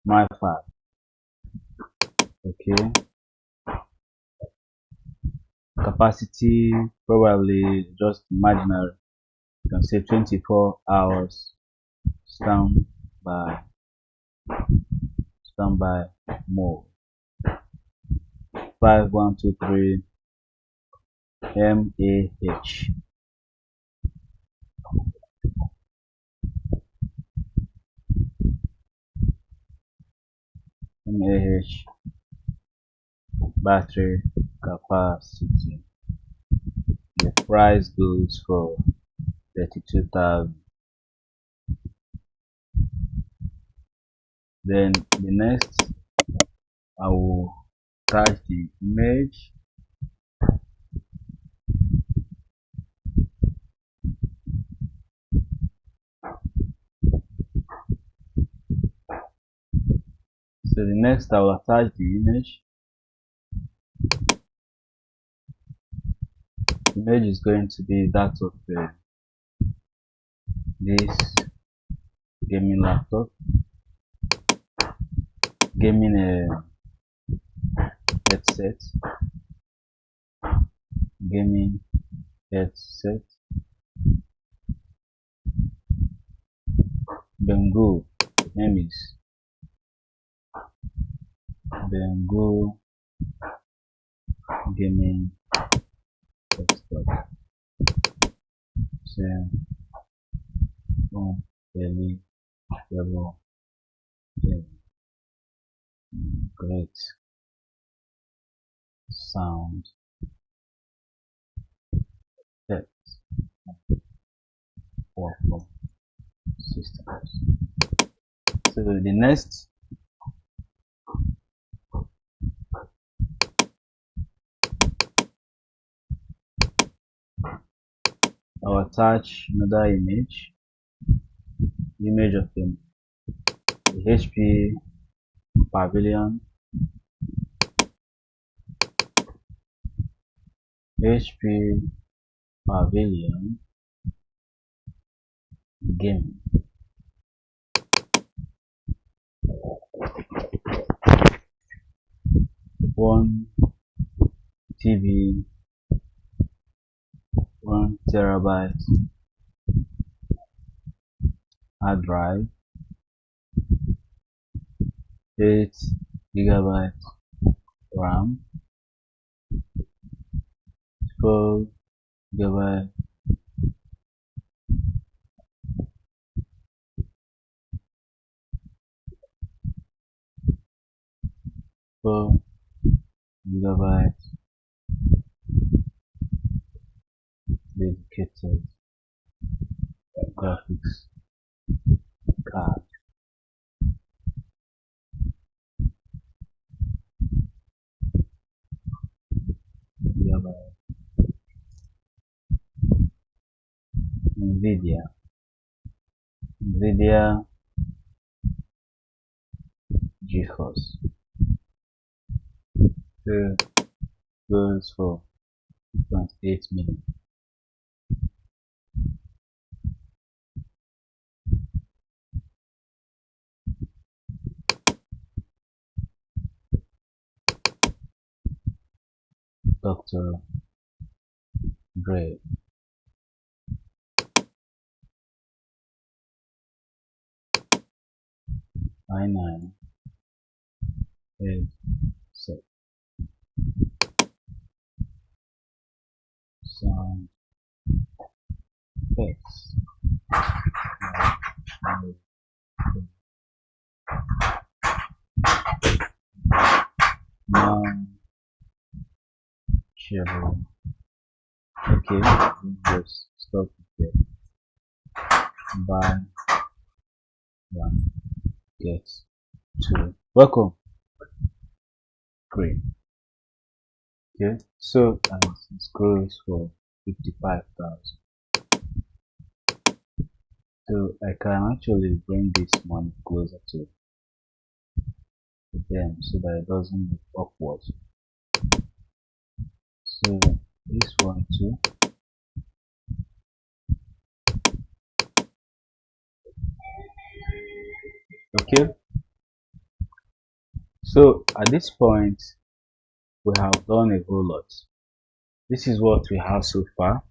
my file. Okay, capacity probably just imaginary. You can say 24 hours standby mode. 5123 MAH. Battery capacity. The price goes for 32,000. Then the next, I will attach the image. So the next, I will attach the image. The image is going to be that of this gaming laptop, gaming headset, gaming headset. Bengo, the name is Bengo gaming desktop. So fairly level great sound text for systems. So the next, I'll attach another image of the HP Pavilion, game. One TB, 1 TB hard drive, 8 GB RAM, 12 GB dedicated graphics card. NVIDIA GeForce. So goes for 2.8 million. Dr. Dre. I9 headset. Sound effects. Now shareable. Okay, just stop it there. Buy one, get two. Welcome. Great. Okay, so it goes for 55,000. So I can actually bring this money closer to them so that it doesn't look awkward. So this one too. Okay, So at this point, we have done a whole lot. This is what we have so far.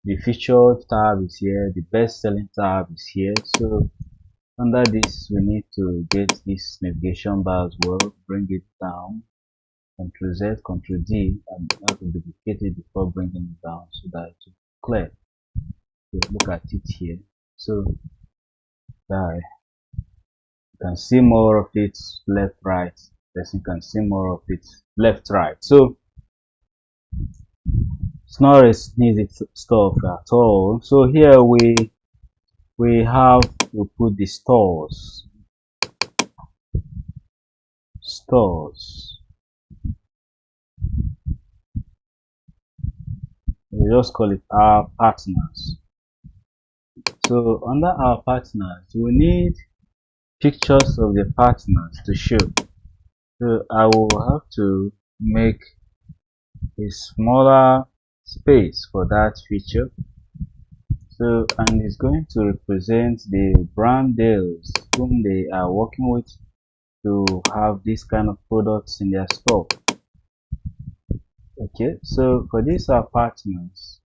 The featured tab is here, the best selling tab is here. So under this, we need to get this navigation bar as well, bring it down, Ctrl Z, Ctrl D, and have to duplicate it before bringing it down so that it's clear. So look at it here. So that you can see more of it left, right. Person can see more of it left, right. So it's not as easy stuff at all. So here we have to put the stores. We just call it our partners. So under our partners, we need pictures of the partners to show. So I will have to make a smaller space for that feature. So, and it's going to represent the brand deals whom they are working with to have this kind of products in their store. Okay, so for these partners,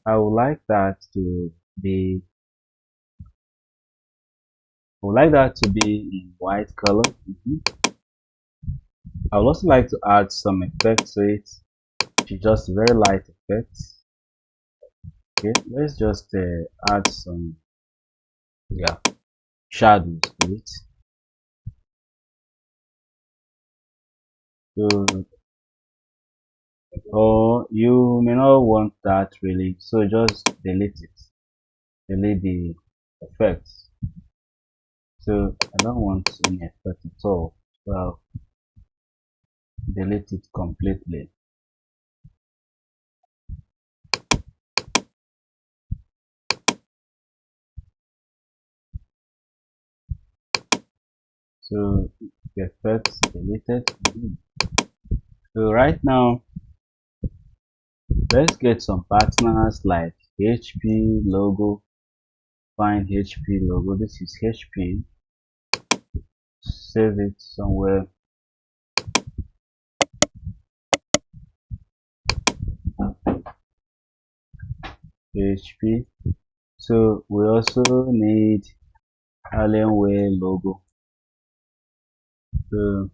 I would like that to be in white color. I would also like to add some effects to it, which is just very light effects. Okay, let's just add some shadows to it. So, or you may not want that really, so just delete it. Delete the effects. So I don't want any effect at all. So I'll delete it completely. So the effects deleted. So right now, let's get some partners like HP logo. Find HP logo. This is HP. Save it somewhere. HP. So we also need Alienware logo. So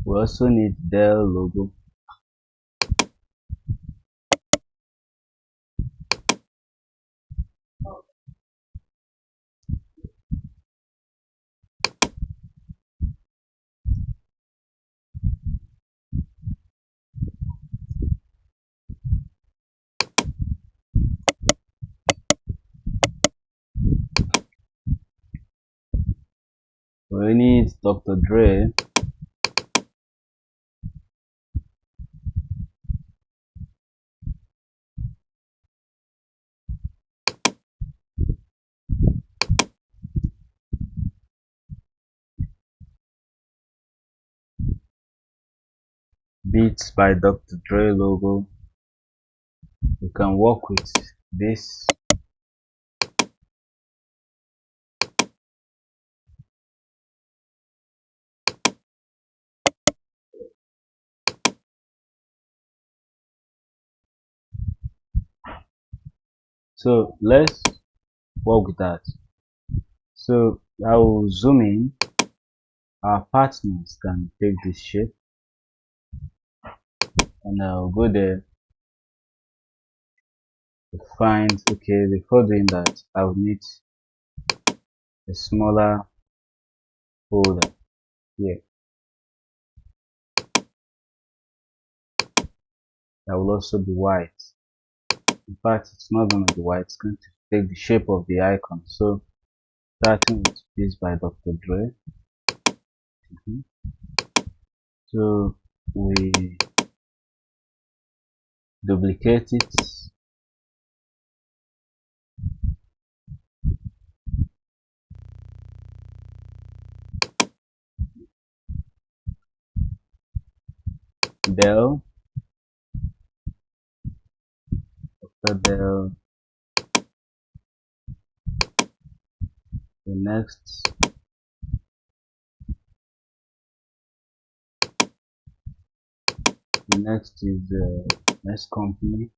we also need Dell logo. We need Dr. Dre. Beats by Dr. Dre logo. You can work with this. So let's work with that. So I will zoom in. Our partners can take this shape, and I'll go there to find. Okay, before doing that, I will need a smaller folder here. That will also be white. In fact, it's not going to be white. It's going to take the shape of the icon. So starting with this by Dr. Dre. So we duplicate it. del, after del, the next is next company,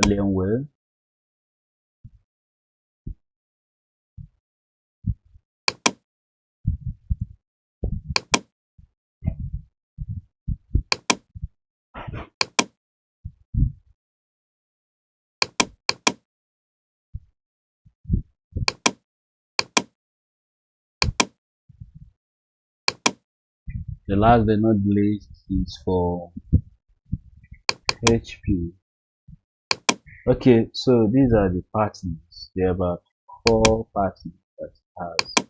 Alienware. The last but not least is for HP. Okay, so these are the partners. There are about 4 partners that it has.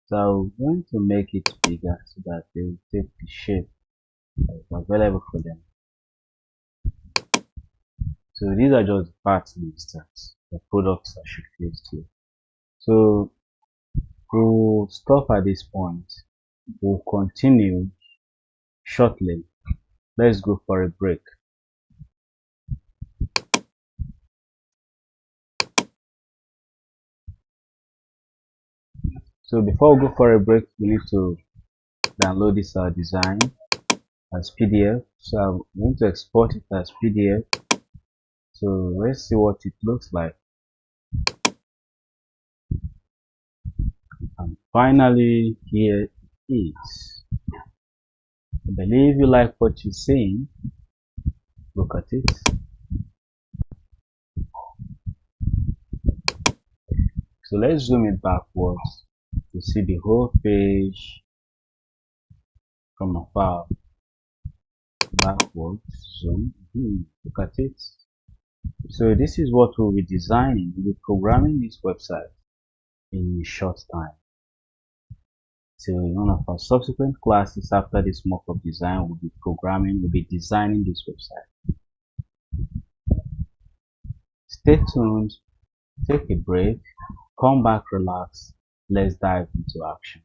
So I'm going to make it bigger so that they will take the shape that is available for them. So these are just the partners that the products are showcased here. So we'll stop at this point. We'll continue shortly. Let's go for a break. So before we go for a break, we need to download this design as PDF. So I'm going to export it as PDF. So let's see what it looks like. And finally, here it is. I believe you like what you're seeing. Look at it. So let's zoom it backwards to see the whole page from afar. Backwards, zoom. Look at it. So this is what we'll be designing. We'll be programming this website in a short time. So in one of our subsequent classes after this mockup design, we'll be designing this website. Stay tuned, take a break, come back, relax, let's dive into action.